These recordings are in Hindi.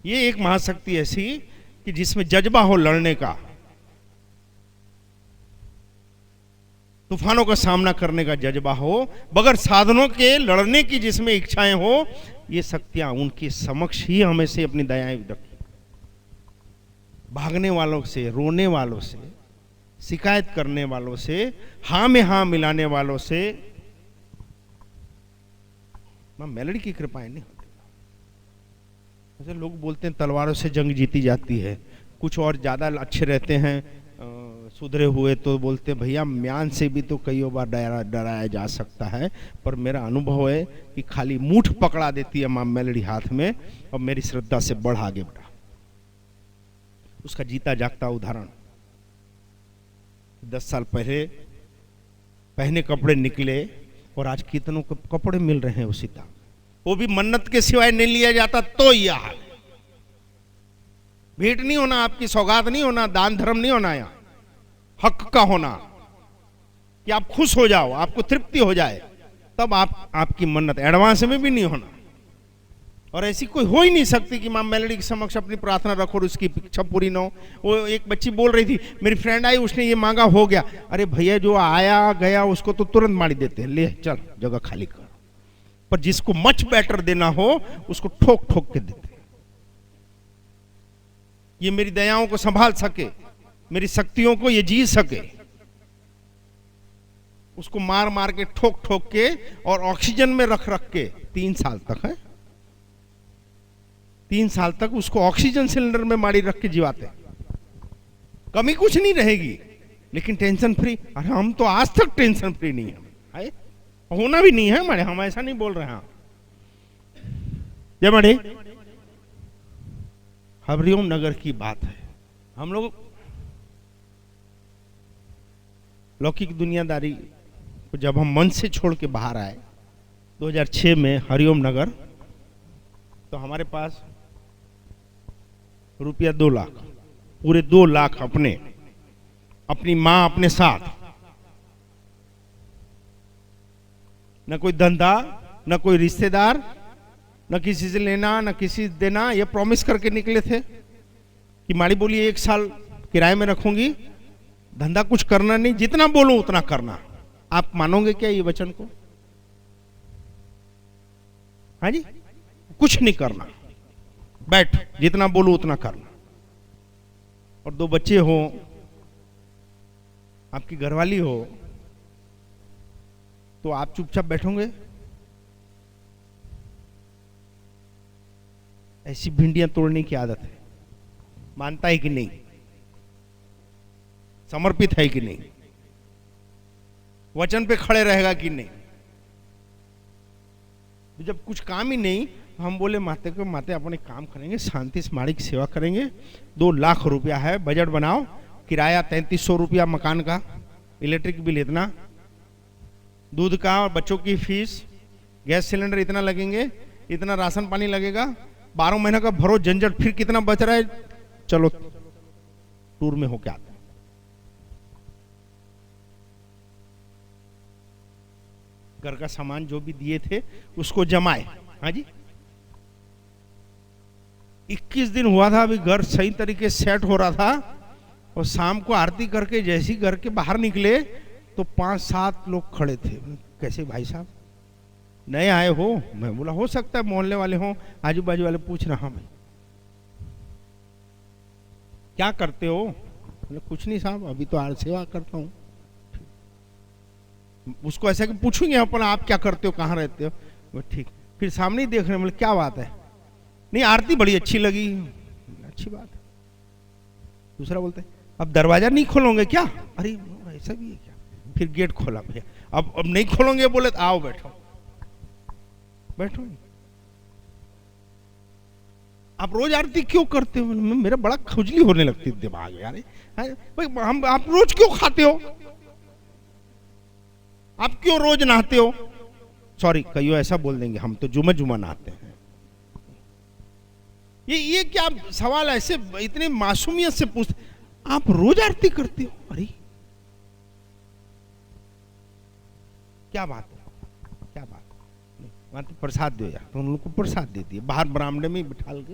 ये एक महाशक्ति ऐसी कि जिसमें जज्बा हो लड़ने का, तूफानों का सामना करने का जज्बा हो, बगैर साधनों के लड़ने की जिसमें इच्छाएं हो, ये शक्तियां उनके समक्ष ही हमें से अपनी दयाएं रखी। भागने वालों से, रोने वालों से, शिकायत करने वालों से, हां में हां मिलाने वालों से मां मेलडी की कृपाएं नहीं होती। जैसे लोग बोलते हैं तलवारों से जंग जीती जाती है, कुछ और ज्यादा अच्छे रहते हैं सुधरे हुए तो बोलते भैया म्यान से भी तो कई बार डराया जा सकता है, पर मेरा अनुभव है कि खाली मूठ पकड़ा देती है मां मेलडी हाथ में और मेरी श्रद्धा से बढ़ आगे बढ़ा। उसका जीता जागता उदाहरण 10 साल पहले पहने कपड़े निकले और आज कितनों को कपड़े मिल रहे हैं उसी तरह, वो भी मन्नत के सिवाय नहीं लिया जाता तो यह हाल। भेंट नहीं होना, आपकी सौगात नहीं होना, दान धर्म नहीं होना, यहां हक का होना कि आप खुश हो जाओ, आपको तृप्ति हो जाए, तब आपकी मन्नत। एडवांस में भी नहीं होना, और ऐसी कोई हो ही नहीं सकती कि मां मेलडी के समक्ष अपनी प्रार्थना रखो और उसकी इच्छा पूरी ना हो। वो एक बच्ची बोल रही थी, मेरी फ्रेंड आई, उसने ये मांगा, हो गया। अरे भैया जो आया गया उसको तो तुरंत मारी देते हैं, ले चल जगह खाली कर, पर जिसको मच बेटर देना हो उसको ठोक ठोक के देते। ये मेरी दयाओं को संभाल सके, मेरी शक्तियों को ये जी सके, उसको मार मार के, ठोक ठोक के और ऑक्सीजन में रख रख के 3 साल तक है, 3 साल तक उसको ऑक्सीजन सिलेंडर में मारी रख के जीवाते। कमी कुछ नहीं रहेगी, लेकिन टेंशन फ्री। अरे हम तो आज तक टेंशन फ्री नहीं है, होना भी नहीं है हमारे, हम ऐसा नहीं बोल रहे हैं। जय मणि हरिओम नगर की बात है। हम लोग लौकिक दुनियादारी को जब हम मन से छोड़ के बाहर आए 2006 में हरिओम नगर, तो हमारे पास रुपया 2 लाख, पूरे 2 लाख अपनी मां अपने साथ, न कोई धंधा, न कोई रिश्तेदार, न किसी से लेना न किसी से देना। ये प्रॉमिस करके निकले थे कि माड़ी बोली 1 साल किराए में रखूंगी, धंधा कुछ करना नहीं, जितना बोलूं उतना करना। आप मानोगे क्या ये वचन को? हाँ जी, कुछ नहीं करना, बैठ, जितना बोलूं उतना करना। और 2 बच्चे हो, आपकी घरवाली हो, तो आप चुपचाप बैठोगे? ऐसी भिंडियां तोड़ने की आदत है। मानता है कि नहीं? समर्पित है कि नहीं? वचन पे खड़े रहेगा कि नहीं? जब कुछ काम ही नहीं, हम बोले माते को, माते अपने काम करेंगे, शांति से माड़ी की सेवा करेंगे। 2 लाख रुपया है, बजट बनाओ, किराया 3300 रुपया मकान का, इलेक्ट्रिक बिल इतना, दूध का और बच्चों की फीस, गैस सिलेंडर इतना लगेंगे, इतना राशन पानी लगेगा, 12 महीने का भरो झंझट, फिर कितना बच रहा है, चलो टूर में होके आते। घर का सामान जो भी दिए थे उसको जमाए। हाँ जी, 21 दिन हुआ था, अभी घर सही तरीके से सेट हो रहा था, और शाम को आरती करके जैसे ही घर के बाहर निकले तो 5-7 लोग खड़े थे। कैसे भाई साहब, नए आए हो? मैं बोला हो सकता है मोहल्ले वाले हो, आजू बाजू वाले। पूछ रहा मैं क्या करते हो? बोले कुछ नहीं साहब, अभी तो सेवा करता हूँ। उसको ऐसा कि पूछूंगे अपन आप क्या करते हो, कहाँ रहते हो? वो ठीक, फिर सामने ही देख रहे, बोले क्या बात है? नहीं आरती बड़ी अच्छी लगी। अच्छी बात है। दूसरा बोलते अब दरवाजा नहीं खोलोगे क्या? अरे ऐसा भी है क्या? फिर गेट खोला भैया, अब नहीं खोलोगे? बोले तो आओ बैठो। बैठो, आप रोज आरती क्यों करते हो? मेरा बड़ा खुजली होने लगती है दिमाग में यार। हम आप रोज क्यों खाते हो? आप क्यों रोज नहाते हो? सॉरी, कई ऐसा बोल देंगे हम तो जुम्मा नहाते हैं। ये क्या सवाल ऐसे इतने मासूमियत से पूछते, आप रोज आरती करते हो? अरे क्या बात है, क्या बात है? वहां तो प्रसाद दो यार, तो उन लोग को प्रसाद दे दिए, बाहर बरामदे में बिठाल के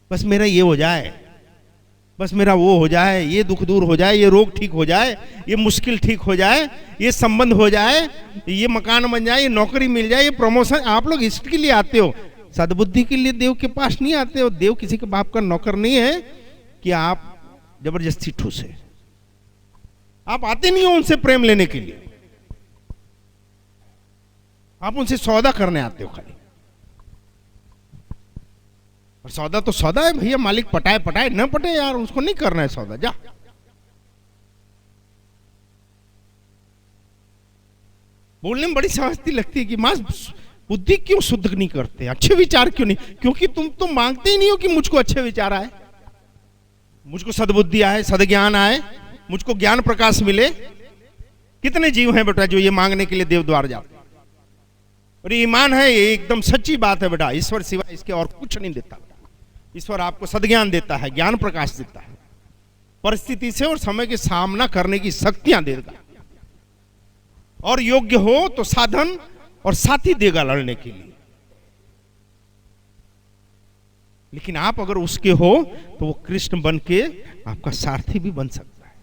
बस मेरा ये हो जाए, बस मेरा वो हो जाए, ये दुख दूर हो जाए, ये रोग ठीक हो जाए, ये मुश्किल ठीक हो जाए, ये संबंध हो जाए, ये मकान बन जाए, ये नौकरी मिल जाए, ये प्रमोशन। आप लोग इसके लिए आते हो, सद्बुद्धि के लिए देव के पास नहीं आते हो। देव किसी के बाप का नौकर नहीं है कि आप जबरदस्ती ठूसे। आप आते नहीं हो उनसे प्रेम लेने के लिए, आप उनसे सौदा करने आते हो खाली। और सौदा तो सौदा है भैया, मालिक पटाए पटाए न पटे यार, उसको नहीं करना है सौदा, जा। बोलने में बड़ी समझती लगती है कि मां बुद्धि क्यों शुद्ध नहीं करते, अच्छे विचार क्यों नहीं? क्योंकि तुम तो मांगते ही नहीं हो कि मुझको अच्छे विचार आए, मुझको सद्बुद्धि आए, सद्ज्ञान आए, मुझको ज्ञान प्रकाश मिले। कितने जीव हैं बेटा जो ये मांगने के लिए देव द्वार जाते हैं? और ये ईमान है, ये एकदम सच्ची बात है बेटा। ईश्वर सिवाय इसके और कुछ नहीं देता। ईश्वर आपको सद्ज्ञान देता है, ज्ञान प्रकाश देता है, परिस्थिति से और समय के सामना करने की शक्तियां देगा, और योग्य हो तो साधन और साथी देगा लड़ने के लिए। लेकिन आप अगर उसके हो तो वो कृष्ण बन के आपका सारथी भी बन सकता है।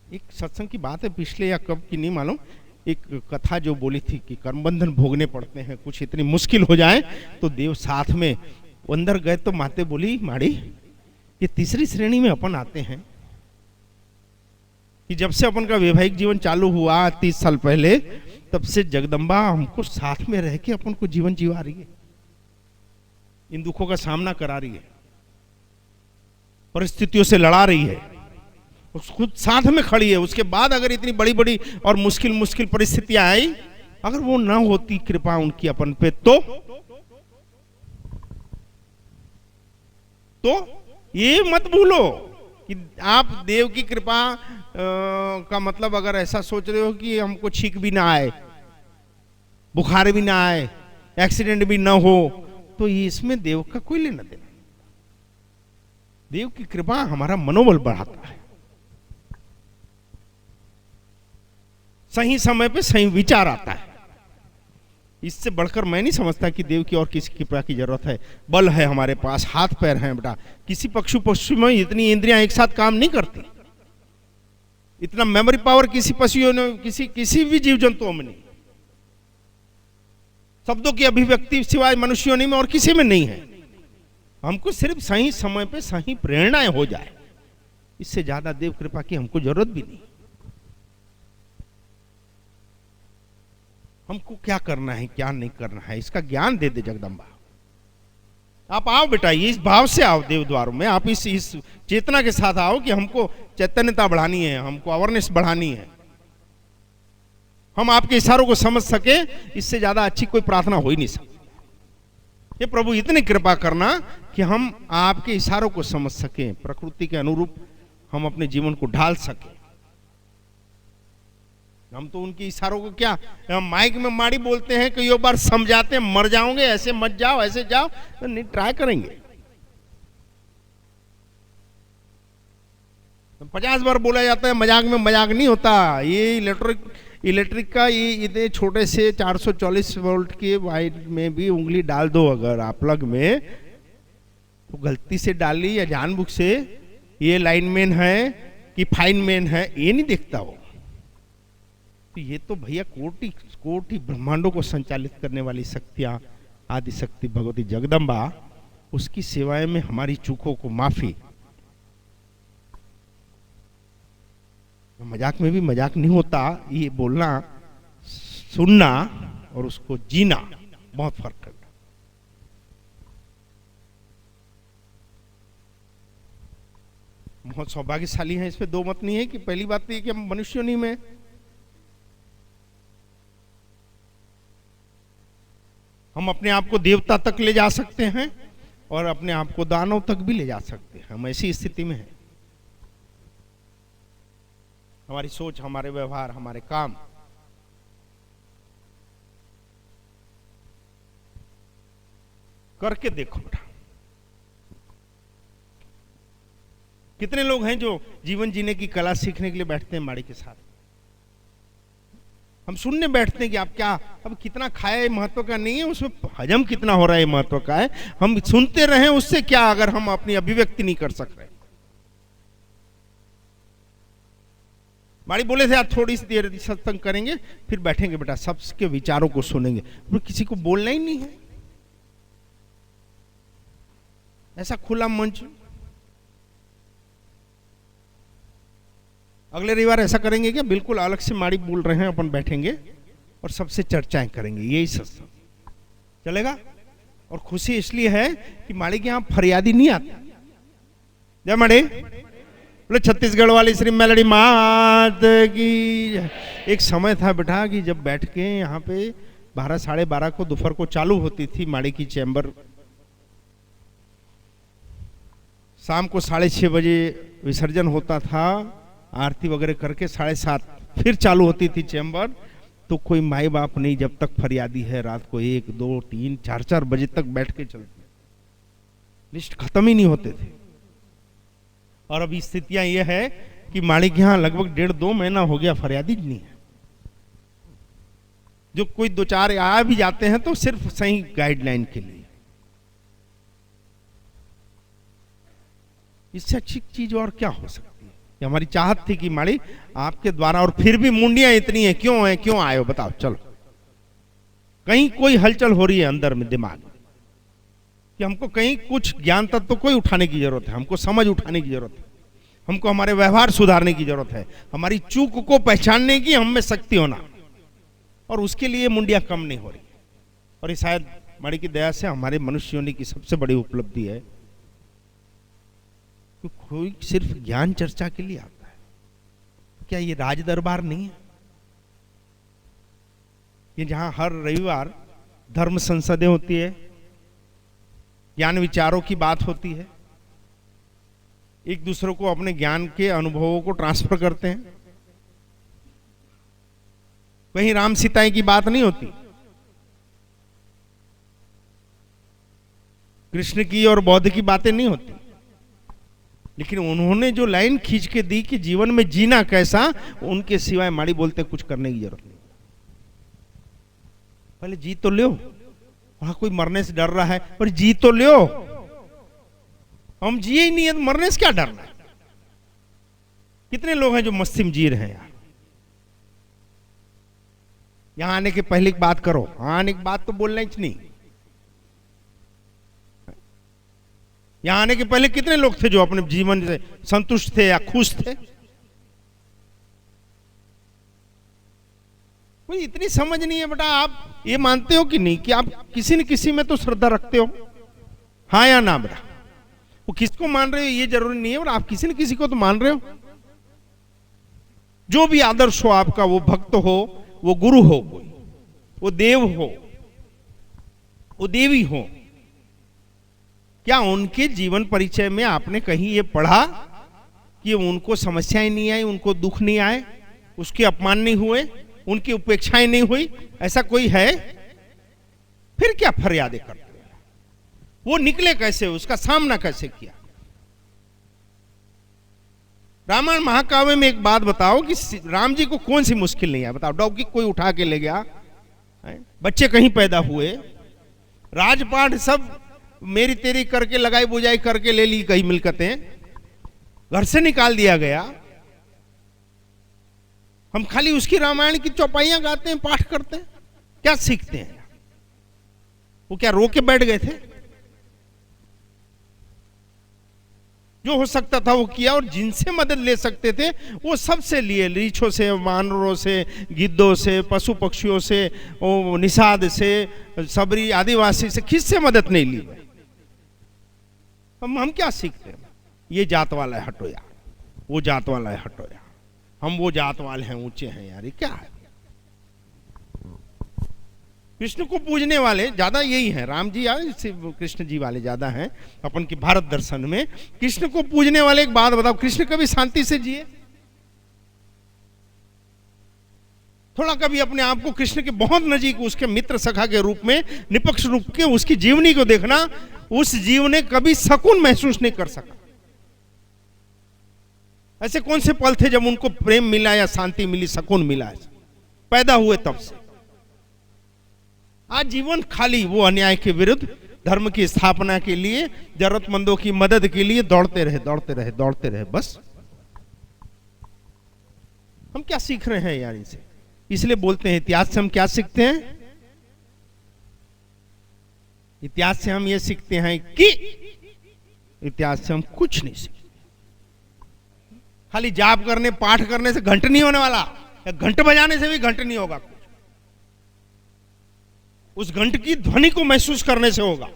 एक सत्संग की बात है, पिछले या कब की नहीं मालूम, एक कथा जो बोली थी कि कर्मबंधन भोगने पड़ते हैं, कुछ इतनी मुश्किल हो जाए तो देव साथ में। अंदर गए तो माते बोली, माड़ी ये तीसरी श्रेणी में अपन आते हैं कि जब से अपन का वैवाहिक जीवन चालू हुआ 30 साल पहले, तब से जगदम्बा हमको साथ में रह के अपन को जीवन जीवा रही है, इन दुखों का सामना करा रही है, परिस्थितियों से लड़ा रही है, खुद साथ में खड़ी है। उसके बाद अगर इतनी बड़ी बड़ी और मुश्किल मुश्किल परिस्थितियां आई, अगर वो ना होती कृपा उनकी अपन पे, तो ये मत भूलो कि आप देव की कृपा का मतलब अगर ऐसा सोच रहे हो कि हमको छींक भी ना आए, बुखार भी ना आए, एक्सीडेंट भी ना हो, तो ये इसमें देव का कोई लेना देना। देव की कृपा हमारा मनोबल बढ़ाता है, सही समय पे सही विचार आता है। इससे बढ़कर मैं नहीं समझता कि देव की और किसी कृपा की जरूरत है। बल है हमारे पास, हाथ पैर हैं बेटा, किसी पशु में इतनी इंद्रियां एक साथ काम नहीं करती, इतना मेमोरी पावर किसी पशुओं ने, किसी भी जीव जंतुओं में नहीं, शब्दों की अभिव्यक्ति सिवाय मनुष्यों में और किसी में नहीं है। हमको सिर्फ सही समय पे सही प्रेरणाएं हो जाए, इससे ज्यादा देव कृपा की हमको जरूरत भी नहीं। हमको क्या करना है क्या नहीं करना है इसका ज्ञान दे दे जगदम्बा। आप आओ बेटा, ये इस भाव से आओ देव द्वारों में, आप इस चेतना के साथ आओ कि हमको चैतन्यता बढ़ानी है, हमको अवेयरनेस बढ़ानी है, हम आपके इशारों को समझ सके। इससे ज्यादा अच्छी कोई प्रार्थना हो ही नहीं सकती। ये प्रभु इतनी कृपा करना कि हम आपके इशारों को समझ सकें, प्रकृति के अनुरूप हम अपने जीवन को ढाल सकें। हम तो उनके इशारों को क्या, हम माइक में माड़ी बोलते हैं, कई बार समझाते हैं, मर जाओगे, ऐसे मत जाओ, ऐसे जाओ, तो नहीं, ट्राई करेंगे। तो 50 बार बोला जाता है, मजाक में मजाक नहीं होता। ये इलेक्ट्रिक का ये इतने छोटे से 440 वोल्ट के वायर में भी उंगली डाल दो अगर आप प्लग में, तो गलती से डाली या जानबूझ से, ये लाइनमैन है कि फाइनमैन है ये नहीं देखता हो। तो ये तो भैया कोटि कोटि ब्रह्मांडों को संचालित करने वाली शक्तियां, आदि शक्ति भगवती जगदम्बा, उसकी सेवाएं में हमारी चूकों को माफी। मजाक में भी मजाक नहीं होता, ये बोलना, सुनना और उसको जीना बहुत फर्क है। बहुत सौभाग्यशाली हैं, इसमें दो मत नहीं है कि पहली बात तो ये कि हम मनुष्यों में हम अपने आप को देवता तक ले जा सकते हैं और अपने आप को दानव तक भी ले जा सकते हैं। हम ऐसी स्थिति में हैं। हमारी सोच, हमारे व्यवहार, हमारे काम, करके देखो बेटा। कितने लोग हैं जो जीवन जीने की कला सीखने के लिए बैठते हैं माड़ी के साथ, हम सुनने बैठते हैं कि आप क्या, अब कितना खाया ये महत्व का नहीं है, उसमें हजम कितना हो रहा है ये महत्व का है। हम सुनते रहें, उससे क्या अगर हम अपनी अभिव्यक्ति नहीं कर सक रहे। माड़ी बोले थे आज थोड़ी सी देर सत्संग करेंगे, फिर बैठेंगे बेटा, सबके विचारों को सुनेंगे, तो किसी को बोलना ही नहीं है। ऐसा खुला मंच। अगले रविवार ऐसा करेंगे क्या, बिल्कुल अलग से माड़ी बोल रहे हैं, अपन बैठेंगे और सबसे चर्चाएं करेंगे, यही सत्संग चलेगा। और खुशी इसलिए है कि माड़ी के यहां फरियादी नहीं आता। जय माड़ी बोले छत्तीसगढ़ वाली श्री मेलडी मात की। एक समय था बेटा कि जब बैठ के यहाँ पे 12 साढ़े 12 को दोपहर को चालू होती थी माड़ी की चैम्बर, शाम को 6:30 बजे विसर्जन होता था, आरती वगैरह करके 7:30 फिर चालू होती थी चैम्बर। तो कोई माई बाप नहीं, जब तक फरियादी है रात को 1, 2, 3, 4 बजे तक बैठ के चलती, लिस्ट खत्म ही नहीं होते थे। और अभी स्थितियां यह है कि माड़ी के यहां लगभग 1.5-2 महीना हो गया फरियादी नहीं है। जो कोई 2-4 आ भी जाते हैं तो सिर्फ सही गाइडलाइन के लिए। इससे अच्छी चीज और क्या हो सकती है। ये हमारी चाहत थी कि माड़ी आपके द्वारा, और फिर भी मुंडियां इतनी है, क्यों है, क्यों आए हो बताओ। चलो कहीं कोई हलचल हो रही है अंदर में दिमाग में कि हमको कहीं कुछ ज्ञान तत्व कोई उठाने की जरूरत है, हमको समझ उठाने की जरूरत है, हमको हमारे व्यवहार सुधारने की जरूरत है, हमारी चूक को पहचानने की हम में शक्ति होना, और उसके लिए मुंडियां कम नहीं हो रही। और ये शायद माड़ी की दया से हमारे मनुष्य योनि की सबसे बड़ी उपलब्धि है कि कोई सिर्फ ज्ञान चर्चा के लिए आता है। क्या ये राज दरबार नहीं है? ये जहां हर रविवार धर्म संसदें होती है, ज्ञान विचारों की बात होती है, एक दूसरे को अपने ज्ञान के अनुभवों को ट्रांसफर करते हैं, कहीं राम सीताएं की बात नहीं होती, कृष्ण की और बौद्ध की बातें नहीं होती। लेकिन उन्होंने जो लाइन खींच के दी कि जीवन में जीना कैसा, उनके सिवाय माड़ी बोलते कुछ करने की जरूरत नहीं। पहले जी तो लो, वहां कोई मरने से डर रहा है, पर जी तो लो। हम जिए ही नहीं है तो मरने से क्या डरना है। कितने लोग हैं जो मस्ती में जी रहे हैं यार। यहां आने के पहले की बात करो, आने की बात तो बोलना ही नहीं। यहां आने के पहले कितने लोग थे जो अपने जीवन से संतुष्ट थे या खुश थे। कोई इतनी समझ नहीं है बेटा। आप ये मानते हो कि नहीं कि आप किसी न किसी में तो श्रद्धा रखते हो, हाँ या ना बेटा। वो किसको मान रहे हो ये जरूरी नहीं है, और आप किसी न किसी को तो मान रहे हो। जो भी आदर्श हो आपका, वो भक्त हो, वो गुरु हो, कोई वो देव हो, वो देवी हो, क्या उनके जीवन परिचय में आपने कहीं ये पढ़ा कि उनको समस्याएं नहीं आई, उनको दुख नहीं आए, उसके अपमान नहीं हुए, उनकी उपेक्षाएं नहीं हुई? ऐसा कोई है? फिर क्या फरियादें करते हैं? वो निकले कैसे, उसका सामना कैसे किया? रामायण महाकाव्य में एक बात बताओ कि राम जी को कौन सी मुश्किल नहीं है बताओ। डॉगी कोई उठा के ले गया, बच्चे कहीं पैदा हुए, राजपाट सब मेरी तेरी करके लगाई बुझाई करके ले ली, कहीं मिलकतें घर से निकाल दिया गया। हम खाली उसकी रामायण की चौपाइयां गाते हैं, पाठ करते हैं, क्या सीखते हैं? वो क्या रो के बैठ गए थे? जो हो सकता था वो किया, और जिनसे मदद ले सकते थे वो सबसे लिए। रीछों से, वानरों से, गिद्धों से, पशु पक्षियों से, वो निषाद से, सबरी आदिवासी से, किससे मदद नहीं ली? हम क्या सीखते हैं? ये जात वाला है, हटो यार, वो जात वाला है, हटो यार, हम वो जात वाले हैं, ऊंचे हैं यार, ये क्या है? कृष्ण को पूजने वाले ज्यादा यही हैं, राम जी या कृष्ण जी वाले ज्यादा हैं अपन के भारत दर्शन में। कृष्ण को पूजने वाले, एक बात बताओ, कृष्ण कभी शांति से जिए? थोड़ा कभी अपने आप को कृष्ण के बहुत नजीक, उसके मित्र सखा के रूप में, निपक्ष रूप के उसकी जीवनी को देखना। उस जीव ने कभी सकून महसूस नहीं कर सका। ऐसे कौन से पल थे जब उनको प्रेम मिला या शांति मिली, सकून मिला? पैदा हुए तब से। आज जीवन खाली वो अन्याय के विरुद्ध, धर्म की स्थापना के लिए, जरूरतमंदों की मदद के लिए दौड़ते रहे दौड़ते रहे दौड़ते रहे, बस। हम क्या सीख रहे हैं यार इनसे? इसलिए बोलते हैं इतिहास से हम क्या सीखते हैं? इतिहास से हम ये सीखते हैं कि इतिहास से हम कुछ नहीं सीखते। खाली जाप करने, पाठ करने से घंट नहीं होने वाला, या घंट बजाने से भी घंट नहीं होगा। उस घंट की ध्वनि को महसूस करने से होगा।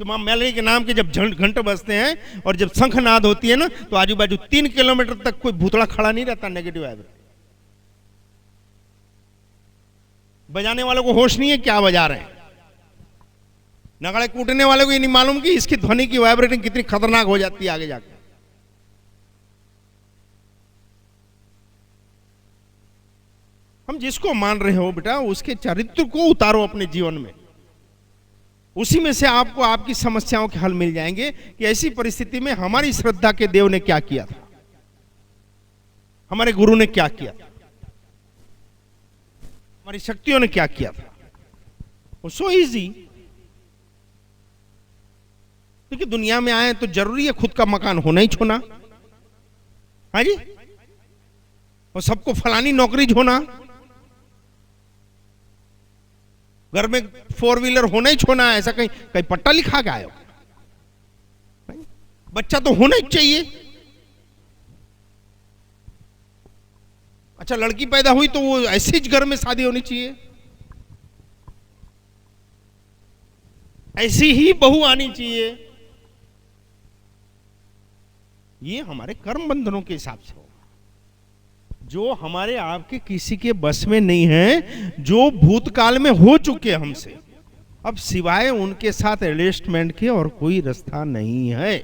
तो मां मैलरी के नाम के जब घंट बजते हैं और जब शंखनाद होती है ना, तो आजू बाजू 3 किलोमीटर तक कोई भूतड़ा खड़ा नहीं रहता नेगेटिव वाइब्रेशन। बजाने वालों को होश नहीं है क्या बजा रहे हैं। नगाड़े कूटने वाले को ये नहीं मालूम कि इसकी ध्वनि की वाइब्रेटिंग कितनी खतरनाक हो जाती है आगे जाकर। हम जिसको मान रहे हो बेटा, उसके चरित्र को उतारो अपने जीवन में। उसी में से आपको आपकी समस्याओं के हल मिल जाएंगे कि ऐसी परिस्थिति में हमारी श्रद्धा के देव ने क्या किया था, हमारे गुरु ने क्या किया था, हमारी शक्तियों ने क्या किया था। वो सो इजी। क्योंकि दुनिया में आए तो जरूरी है खुद का मकान होना ही छोना, हाँ जी, और सबको फलानी नौकरी होना, घर में 4 व्हीलर होना ही छोना, ऐसा कहीं कहीं पट्टा लिखा के आयो। बच्चा तो होना ही चाहिए। अच्छा, लड़की पैदा हुई तो वो ऐसे ही घर में शादी होनी चाहिए, ऐसी ही बहू आनी चाहिए। ये हमारे कर्म बंधनों के हिसाब से होगा, जो हमारे आपके किसी के बस में नहीं है, जो भूतकाल में हो चुके हमसे। अब सिवाय उनके साथ एडजस्टमेंट के और कोई रास्ता नहीं है।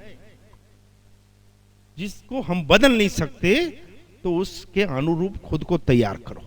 जिसको हम बदल नहीं सकते, तो उसके अनुरूप खुद को तैयार करो।